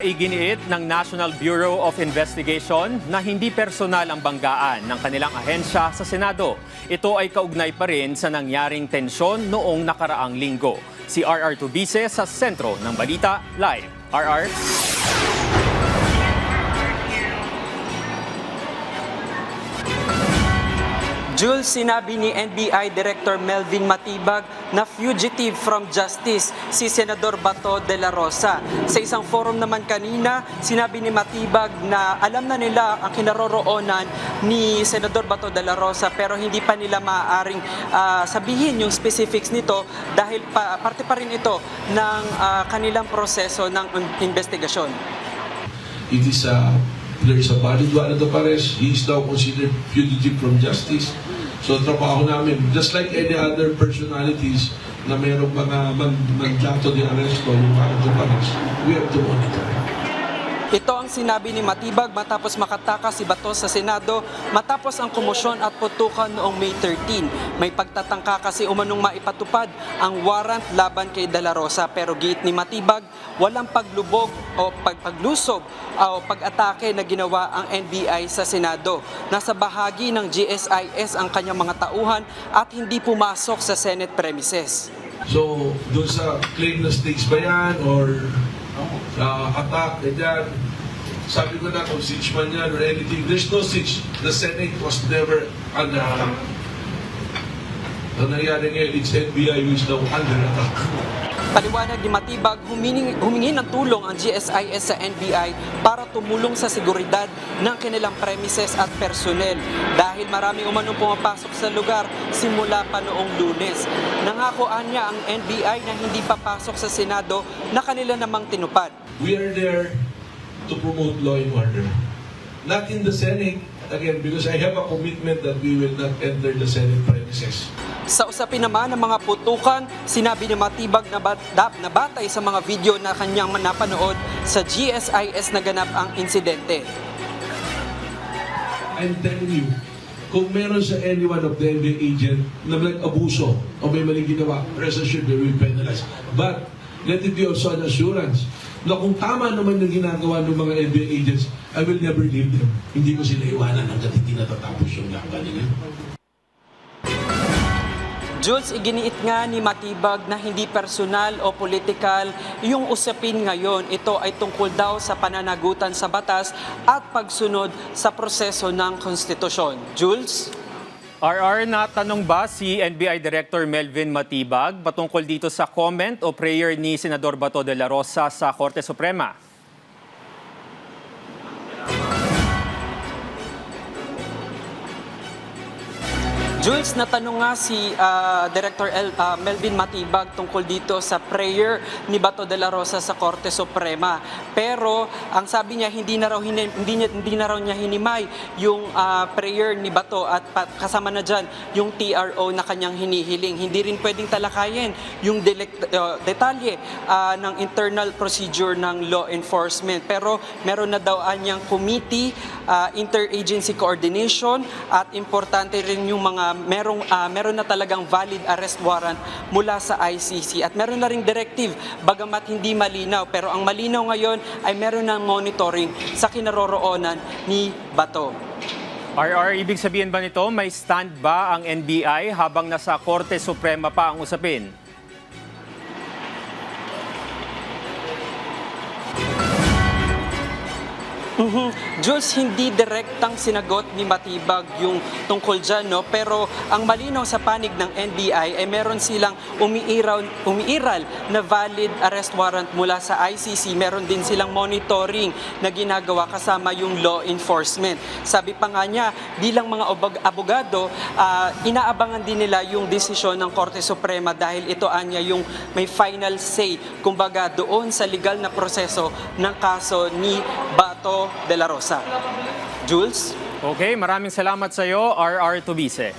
iginiit ng National Bureau of Investigation na hindi personal ang banggaan ng kanilang ahensya sa Senado. Ito ay kaugnay pa rin sa nangyaring tensyon noong nakaraang linggo. Si RR Tubice sa sentro ng balita live. RR? Jules, sinabi ni NBI Director Melvin Matibag na fugitive from justice si Senador Bato de la Rosa. Sa isang forum naman kanina, sinabi ni Matibag na alam na nila ang kinaroroonan ni Senador Bato de la Rosa pero hindi pa nila maaaring sabihin yung specifics nito dahil parte pa rin ito ng kanilang proseso ng investigasyon. It is there is a valid warrant of arrest. He is now considered fugitive from justice. So trabaho namin, just like any other personalities na mayroong mga mandato de arresto, yung warrant of arrest, we have to monitor. Ito ang sinabi ni Matibag matapos makatakas si Bato sa Senado matapos ang komosyon at putukan noong May 13. May pagtatangka kasi umanong maipatupad ang warrant laban kay De La Rosa pero giit ni Matibag walang paglubog o paglusob o pag-atake na ginawa ang NBI sa Senado. Nasa bahagi ng GSIS ang kanyang mga tauhan at hindi pumasok sa Senate premises. So, doon sa claim na stakes ba yan or attack, ganyan. Sabi ko na kung siege man yan or anything, there's no siege. The Senate was never under attack. Ang nangyari ngayon, it's NBI who is now under attack. Paliwanag ni Matibag, humingi ng tulong ang GSIS sa NBI para tumulong sa seguridad ng kanilang premises at personnel dahil maraming umanong pumapasok sa lugar simula pa noong Lunes. Nangakoan niya ang NBI na hindi papasok sa Senado na kanila namang tinupad. We are there to promote law and order. Not in the Senate, again, because I have a commitment that we will not enter the Senate premises. Sa usapin naman ng mga putukan, sinabi ni Matibag na batay sa mga video na kanyang napanood sa GSIS na ganap ang insidente. I'm telling you, kung meron sa any one of the NBI agent na nag-abuso o may maling ginawa, rest assured they will penalize. But let it be also an assurance na kung tama naman yung ginagawa ng mga NBI agents, I will never leave them. Hindi ko sila iwanan hanggat hindi natatapos yung laban nila. Jules, iginiit nga ni Matibag na hindi personal o political yung usapin ngayon. Ito ay tungkol daw sa pananagutan sa batas at pagsunod sa proseso ng konstitusyon. Jules? RR, natanong ba si NBI Director Melvin Matibag patungkol dito sa comment o prayer ni Senador Bato de la Rosa sa Korte Suprema? Jules, natanong nga si Director Melvin Matibag tungkol dito sa prayer ni Bato de la Rosa sa Korte Suprema. Pero ang sabi niya hindi na raw niya hinimay yung prayer ni Bato at kasama na diyan yung TRO na kanyang hinihiling. Hindi rin pwedeng talakayin yung detalye ng internal procedure ng law enforcement. Pero meron na daw anyang committee, interagency coordination at importante rin yung mga meron na talagang valid arrest warrant mula sa ICC at meron na ring directive bagamat hindi malinaw pero ang malinaw ngayon ay meron ng monitoring sa kinaroroonan ni Bato. RR, ibig sabihin ba nito may stand ba ang NBI habang nasa Korte Suprema pa ang usapin? Jules, hindi direktang sinagot ni Matibag yung tungkol dyan, no? Pero ang malinaw sa panig ng NBI ay meron silang umiiral na valid arrest warrant mula sa ICC. Meron din silang monitoring na ginagawa kasama yung law enforcement. Sabi pa nga niya, bilang mga abogado, inaabangan din nila yung desisyon ng Korte Suprema dahil ito anya yung may final say, kumbaga doon sa legal na proseso ng kaso ni Bato de la Rosa. Jules? Okay, maraming salamat sa iyo, RR Tubice.